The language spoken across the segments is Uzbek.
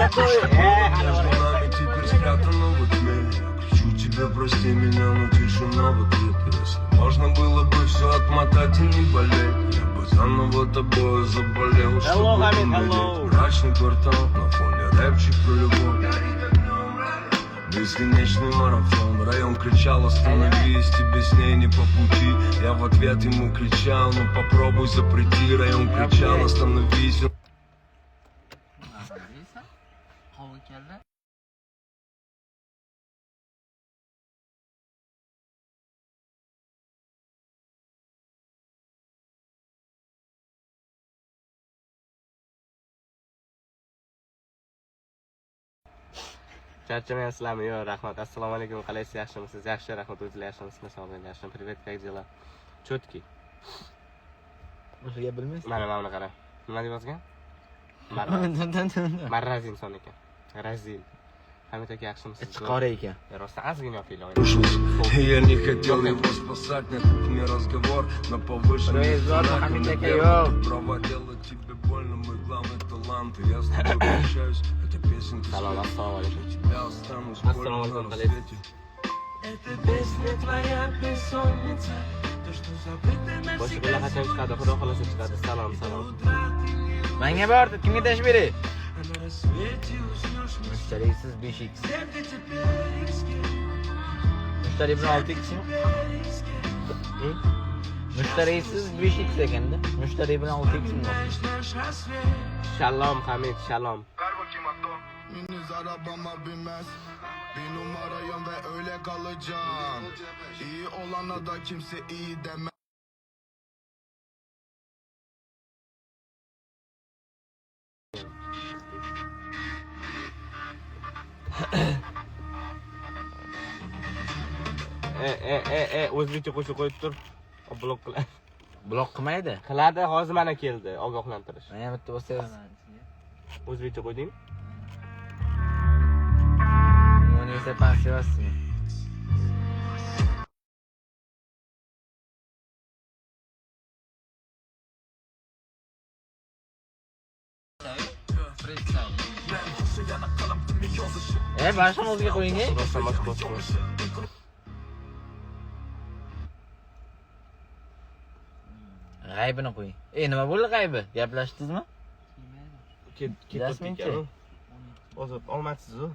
такой. Теперь спрятано во тьме. Кричу тебе, прости меня, но тишина в ответ. Если можно было бы все отмотать и не болеть, я бы заново тобой заболел, чтобы умереть. Мрачный квартал на фоне рэпчик про любовь. Бесконечный марафон. Район кричал: остановись, тебе с ней не по пути. Я в ответ ему кричал: ну попробуй запрети. Район кричал: остановись. Charchamayapsizlarmi? Yo'q, rahmat. Assalomu alaykum. Qalaysiz? Yaxshimisiz? Yaxshi, rahmat. O'zinglar yaxshimisizlar? Sog'lig'ingiz yaxshimi? Привет, как дела? Cho'tki. O'shaga bilmaysiz? Mana qara. Nima deb yozgan? Marraz inson ekan. Razil. Hamid aka, yaxshimisiz? Ichqori ekan. Rostdan ozgina yopinglar. Я не хотел его спасать, на кухне разговор на повышенных тонах. Право делать тебе больно, мой главный талант. И я с тобой прощаюсь, эта песенка. Salom, assalomu alaykum. Тебя останусь больно на рассвете. Это песня твоя бессонница. То, что забыто Boshi bilan qachon chiqadi? Xudo xolasa chiqadi. Salom. Menga bordi, kimga dash beray? Mushtarisiz 5x. Mushtari bilan 6x mi? Mushtarisiz 5x ekanda. Mushtari bilan 6x mi? Shalom Hamid, shalom. Henüz arabama binmez. Bir numarayım ve öyle kalacağım. İyi olana da kimse iyi demez. O'zbekcha qo'shiq qo'yib tur. Blok qiladi. Blok qilmaydi. Qiladi, hozir mana keldi ogohlantirish. Mana bitta bo'lsangiz. O'zbekcha qo'yding? Buni esa pensiyasizmi? Boshqa o'ziga qo'ying. Rostdan boshqa. G'aybini qo'ying. Nima bo'ldi g'aybi? Gaplashdingizmi? Jasminchi. Hozir olmadsiz-ku.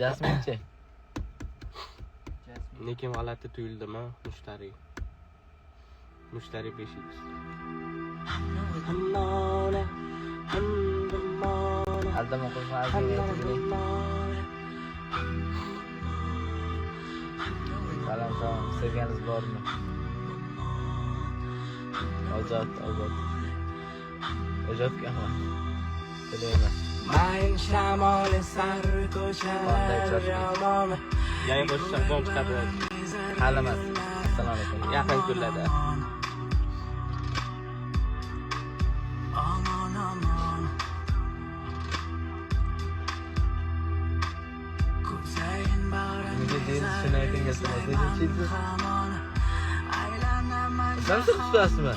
Jasminchi. Lekin g'alati tuyuldimi mushtari 5x. Aldama qo'shmasiz. Salom, sevganingiz bormi? Ojodga ham. Bilayman. Maying shamoli sarri ko'chalar yomon. Yangi qo'shiq ham chiqadi. Halimas. Assalomu alaykum. Yaqin kunlarda. Aman aman. Kuzayin bara. Nega deysiz shuni aytingizmi? Nechisiz? Sen tutasizmi?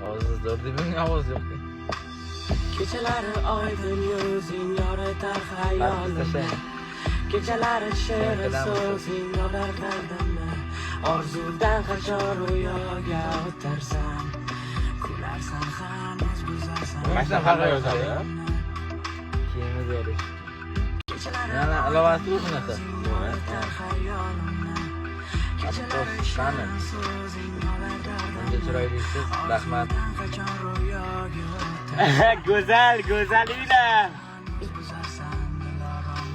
Ovoz zo'r debing, ovoz yo'q. Kechalari oydin yuzing yoritar xayolini. Kechalari shirin so'zing yorar dardimni. Orzudan qachon ro'yoga o'tarsan. Kularsan hanuz buzarsan. Mana qanday yozadi? Kiyimi zo'r. Yana ilovasi yo'q narsa. Qani. Bunga chiroylisiz, rahmat. Go'zal uylar.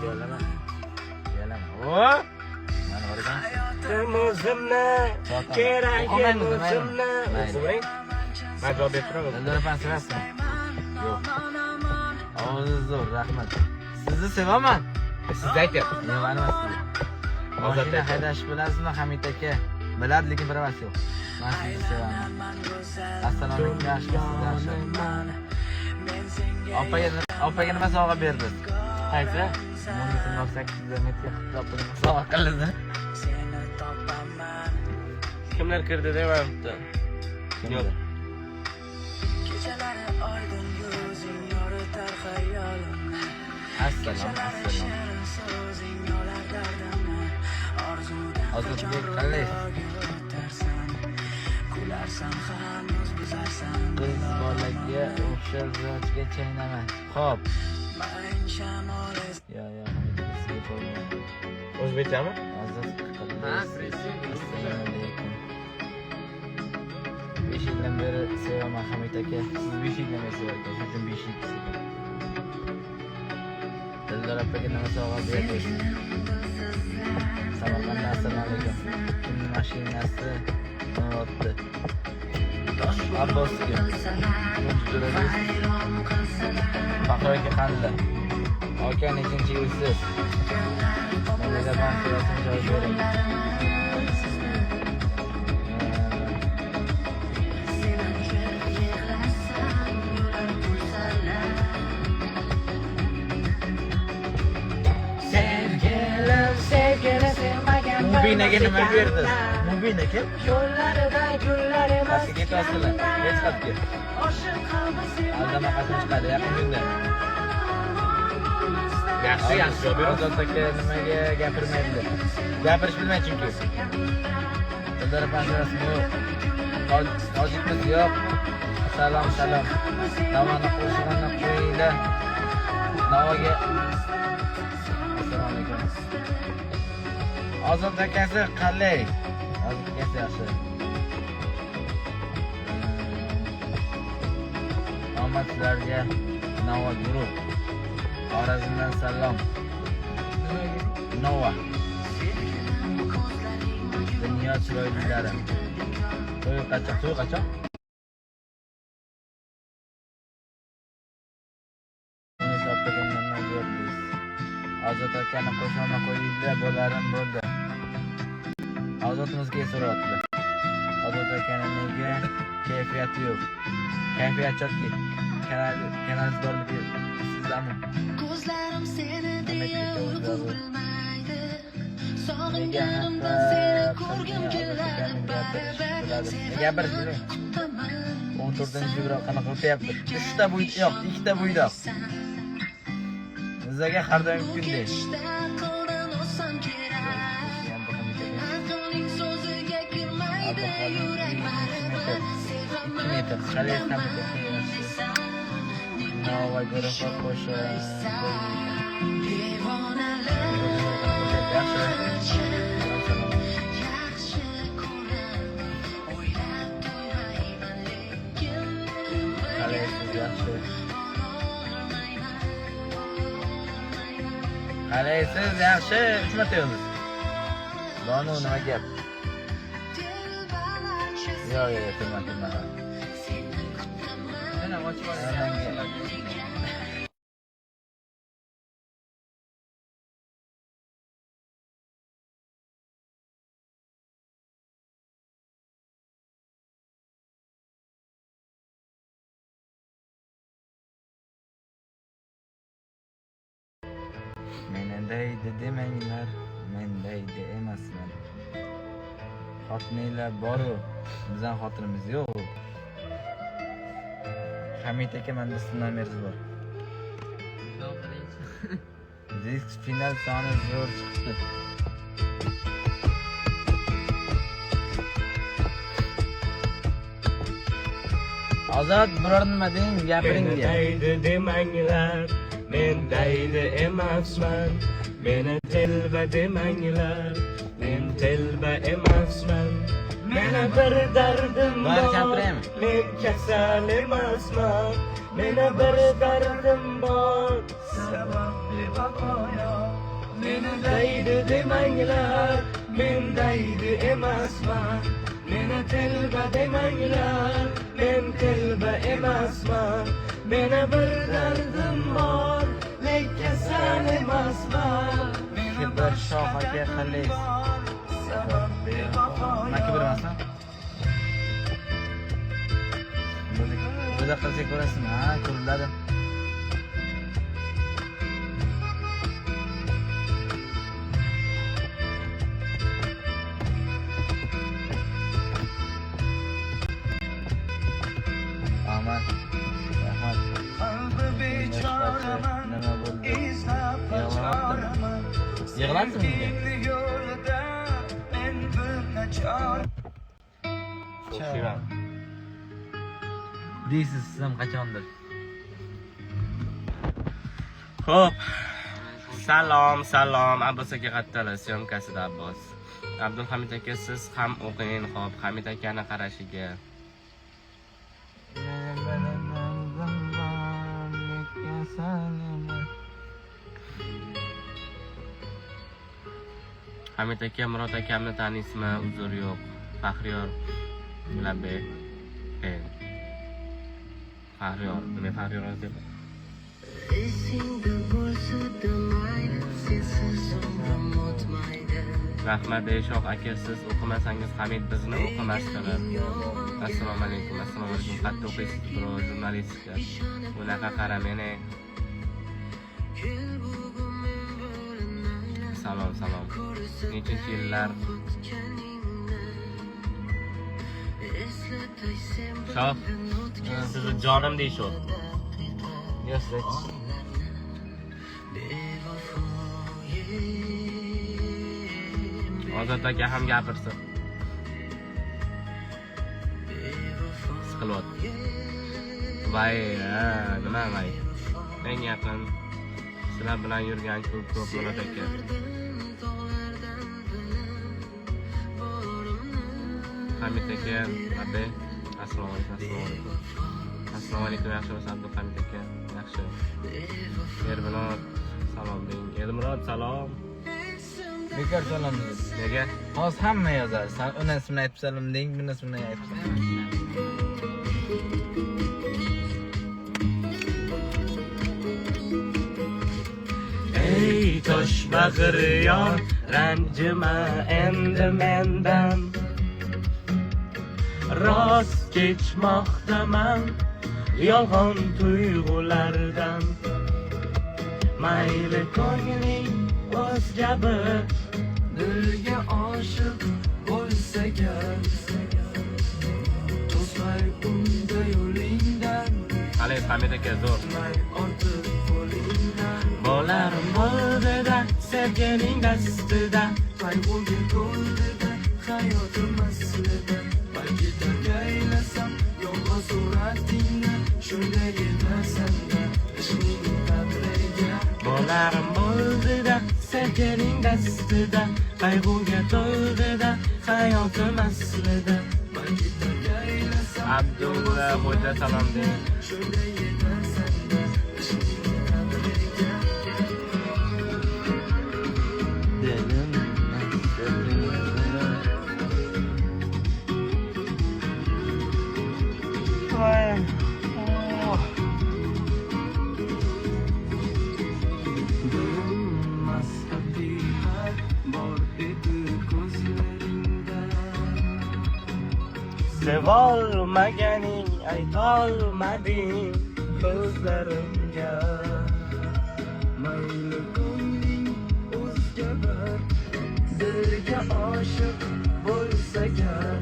Gelaman. O! Mana o'rgan. O'zimni kerak o'zimni. O'qiring. Men javob berib turaman. Endi pensiyasizmi? Yo'q. Ovozingiz zo'r, rahmat. Sizni sevaman. Siz aytyapsiz. Men emasman. Mashina haydash bilasizmi, Hamid aka? Biladi, lekin biravasi yo'q. Men sizni sevaman. Assalomu alaykum, yaxshimisiz? Opaga nima sovg'a berdi? Qaysi? 18 kilometr qilib sovg'a qildi. Kimlar kirdi deyapti? Yo'q. Assalom. Ozodbek qalaysiz? Biz bolaga o'xshab zotga chaynama. Xo'p. Yo, sizga bo'lmaydi. O'zbekchami? Ozod qalaysiz? Assalomu alaykum. 5 yildan beri sevaman Hamid aka. Siz 5 yildan beri sevaman. Shuning uchun 5 yil sevaman. Dildor opaga nima sovg'a berasiz? Samarqand, assalomu alaykum. Kimning mashinasi yonibdi? Abbosga. Faqroga qanday? Aka nechinchi yilsiz? Menga bank to'lasini javob bering. Mubinaga nima berdi? Mubinaga? Pastga ketasizlar. Hech qatga. Aldama qatnab chiqadi yaqin kunda. Yaxshi javob beradi. Ozod aka nimaga gapirmaydi? Gapirish bilmaydi chunki. Dildor panjarasi yo'q. Tojikmiz yo'q. Salom. Navani qo'shig'ini qo'yinglar. Navoga. Assalomu alaykum. Ozod akasi qalay? Ozod akasi yaxshi. Omadlarga Navo guruh. Xorazmdan salom. Nova. Dunyo chiroylilari. To'y qachon? Ozod akani qo'shona qo'yinglar, bo'larim bo'ldi. Ozodimizga so'rayapti. Ozod akani nega kayfiyati yo'q? Kayfiyat chotki. Kanalzorligi sizlarmi? Ko'zlarim seni deya bilmaydi. Sog'inganimdan seni ko'rgim keladi. Gapirish. 14-fevral qanaqa o'tyapti? 3ta bo'yda yo'q, 2ta bo'yda. Bizga har doim kundek. Nova guruhga qo'shib qalaysiz? Yaxshi. 3 marta yozdi. Banu nima gap? Yo'q, turma. Mana ochib olgan. Mendaydi demanglar, mendaydi emasman. Xotininglar bor-ku, bizdan xotinimiz yo'q. Hamid aka menda sizning nomeringiz bor. Disk final soni zo'r chiqdi. Ozod biror nima deng, gapiring deya. Mendaydi demanglar, mendaydi emasman. Meni telba demanglar, men telba emasman. Mena bir dardim bor, men kasal emasman. Mena bir dardim bor, sababli vaqoyo. Meni daydi demanglar, men daydi emasman. Meni telba demanglar, men telba emasman. Mena bir dardim bor, men kasal emasman. Bir shohaga qalaysiz? Maka bermasam? Buda qilsa ko'rasizmi? Ha, ko'riladi. olasizmi bunga? O'xshayman. Deysiz siz ham qachondir. Xo'p. Salom. Abbos aka qattala syomkasida Abbos. Abdulhamid aka siz ham o'qing, xo'p. Hamid akani qarashiga. Hamid aka Murod akamni taniysizmi? Uzr yo'q. Faxriyor Labbay. Faxriyor, nima Faxriyor deb. Rahmat Shoh aka siz o'qimasangiz Hamid bizni o'qimasdilar. Assalomu alaykum. Qattiq o'qiysiz, bro, jurnalistika. Bunaqa qaramang. Salom. Nechinchi yillar? Shoh, sizni jonim deyshur. Yes, Ozod aka ham gapirsin. Siqilyapti. Voy, nima voy? Eng yaqin sizlar bilan yurgan ko'p Murod aka. Hamid aka, Labbay. Assalomu alaykum. Yaxshimisiz Abdulhamid aka? Yaxshi. Erbilod, salom deng. Elmurod, salom. Bekor salom dedi. Nega? Hozir hamma yozadi. Sen uni ismini aytib salom deng, buni ismini aytib salom. Ey tosh bag'ir yor, ranjima endi mendan. Rost kechmoqdaman yolg'on tuyg'ulardan. Mayli ko'ngling o'zga bir dilga oshiq bo'lsa gar, to'smay unda yo'lingdan. Hali Hamid aka zo'r. Bolarim bo'ldida sevgining dastida, qayg'uga to'ldida hayotim aslida. Balki targaylasam yolg'iz suratingni, shunday etasan-da ishning qadriga. Bolarim bo'ldida sevgining dastida, qayg'uga to'ldida hayotim aslida. Balki targaylasam Abdulla xo'ja salom deng. Shunday etasan-da ishning qadriga. Dilim Sevolmaganing aytolmading ko'zlarimga. Mayli ko'ngling o'zga bir dilga oshiq bo'lsa gar,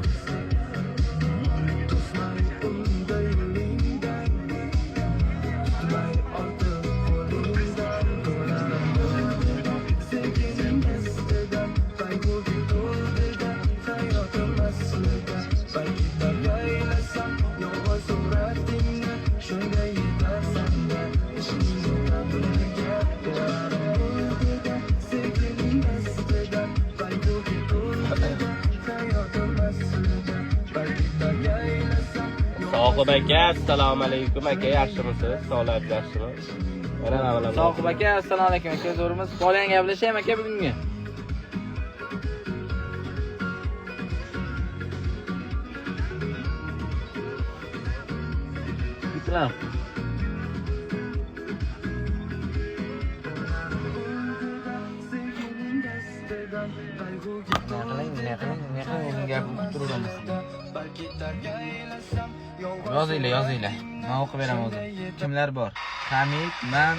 to'smay unda yo'lingdan, tutmay ortiq qo'lingdan. Sevgining astidan, qayg'uga to'ldida hayotim aslida. Balki targaylasam yolg'iz suratingni, shunday yetarsan-da ishning qadriga. Sevgining astidan, qayg'uga to'ldida hayotim aslida. Balki targaylasam Soqib aka, assalomu alaykum aka, yaxshimisiz? Sog'lab yaxshimi? Mana avvalambor. Soqib aka, assalomu alaykum aka, zo'rmiz. Qolgan gaplashaymi aka bugunga? Bitlab. Ne gapni turganmiz. Yozinglar. Men o'qib beraman o'zim. Kimlar bor? Hamid, men,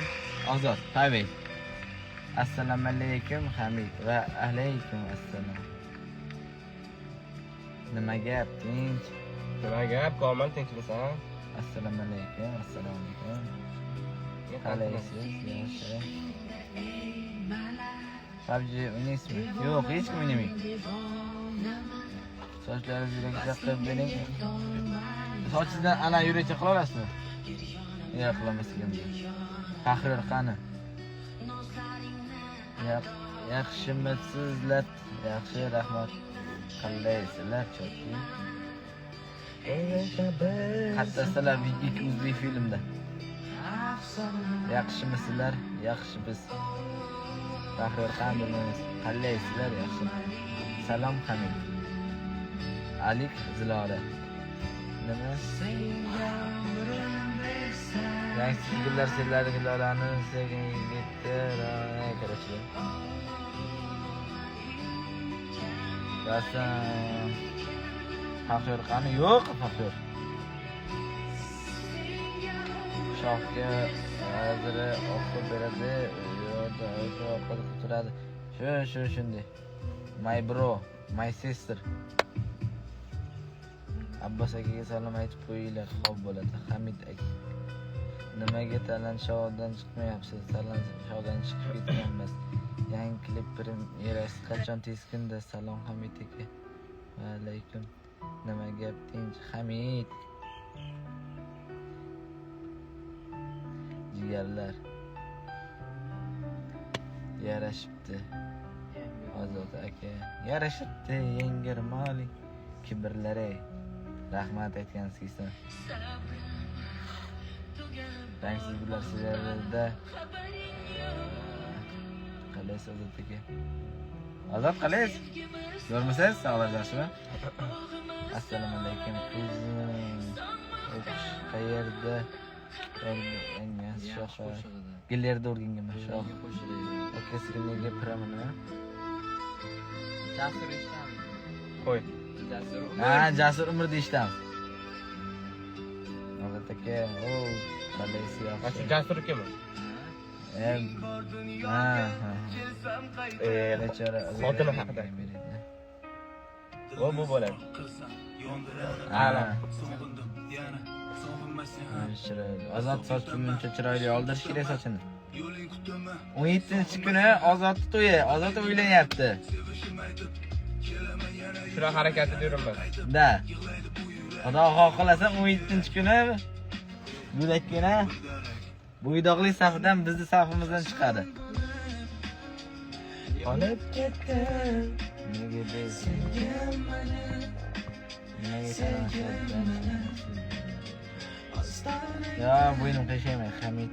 Ozod, Tavey. Assalomu alaykum Hamid va alaykum assalom. Nima gap? Tinch. Nima gap? Komil tinchmisan? Assalomu alaykum. Qalaysiz? Yaxshi. PUBG o'ynaysizmi? Yo'q, hech kim o'ynamaydi. Sochlaringizni qilib bering. Sochingizdan ana yuracha qila olasizmi? Yo'q, qilolmas ekanman. Faxriylar qani? Yaxshimisizlar? Yaxshi, rahmat. Qandaysizlar, chotki? Qatnashsalar ikki o'zbek filmda. Yaxshimisizlar? Yaxshi biz. Faxriylar qani bilmaymiz. Qandaysizlar? Yaxshi. Salom Hamid. Alik Zilora. Nima? Yangi sigirlar sevlari gullarni sevgan yigitlar. Qarashlar. Rasan. Faxriylar qani? Yo'q, Faxriylar. Shohga hozir o'qib beradi, yo'lda o'qib turadi. Shunday. My bro, my sister. Abbos akaga salom aytib qo'yinglar, xo'p bo'ladi. Hamid aka. Nimaga talant shoudan chiqmayapsiz? Talant shoudan chiqib ketganmiz. Yangi klip premyerasi qachon? Tez kunda. Salom Hamid aka. Va alaykum. Nima gap tinch Hamid? Jigarlar. Yarashibdi. Ozod aka. Yarashibdi yengir moli kibrlari. Rahmat aytgansizda. Rangsiz gullar serialida qalaysiz Ozod aka? Ozod qalaysiz? Ko'rmisiz? Sog'lar yaxshimi? Assalomu alaykum. O'qish qayerda? Gillerda o'rganganman. Shoh. Akasiga nega piramana? Jasur eshitamiz. Qo'y. Jasur umr deyishdim. Ozod aka, qalaysiz yaxshi. Jasur kim? Bechora xotini haqida. Bu bo'ladi. Ozod sochini chiroyli oldirish kerak sochini. 17-kuni Ozod to'yi, Ozod o'ylanyapti. Shuna harakati deyman. Da. Xudo xohlasa 17-kuni go'dakkina bo'ydoqli safidan bizni safimizdan chiqadi. Qolib ketdi. Nega deysan? Ya bo'ynim qiyshayman Hamid.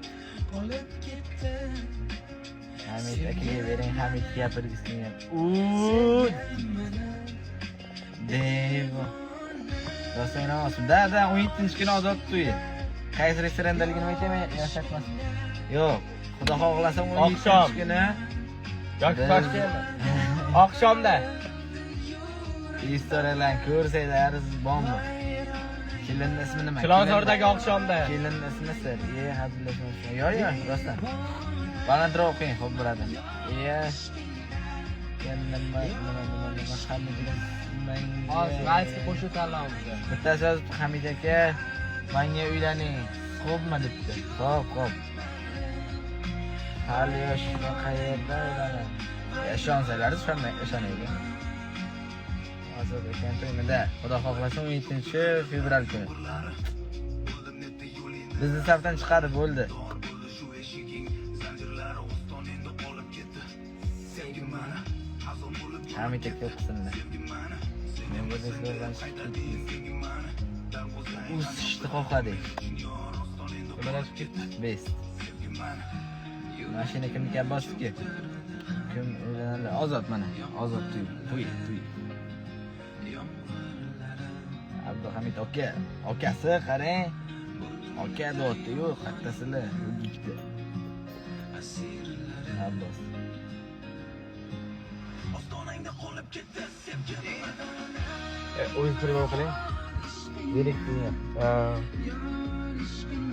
Hamid akaga bering, Hamid gapirgisi Devo. Rostdan emasmi? Da, 17-kuni Ozod to'yi. Qaysi restorandaligini aytaymi, yashaqmas. Yo'q, xudo xohlasa 17-kuni yoki kechga oqshomda historiyalarni ko'rsanglar bormi? Kelinning ismi nima? Chilonzordagi oqshomda. Kelinning ismi sir. Hazillashmoqchi. Yo'q, rostdan. Balandroq o'qing, xo'p bo'ladi. Nima Hamidga valsga qo'shiq tanlaymiz. Bittasi yozibdi Hamid aka, menga uylaning, xo'pmi debdi. Xo'p. Hali yosh qayerda uylanadi? Ishonsalar ishonaydi. Ozod ekan to'ymida, xudo xohlasa 17-fevral kuni. Bizni safdan chiqadi bo'ldi. Hamid aka o'qisinlar. Men bu dizlardan chiqib o'sishni xohladik. Nimalar ketdi? Best. Mashina kimniki? Abbosniki. Kim o'ylanadi? Ozod mana. Ozod to'y. Abduhamid aka, akasi qarang. Aka dotdi yo'q, hattasizlar. O'gikdi. Abbos. O'yin primo qiling. Yirik qilyapti.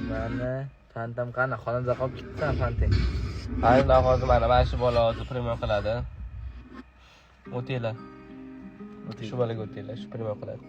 Mana fantam qani? Xonada qolib ketsan fanting. Aynan hozir mana shu bola hozir primo qiladi. O'tinglar. Shu bolaga o'tinglar, shu primo qiladi.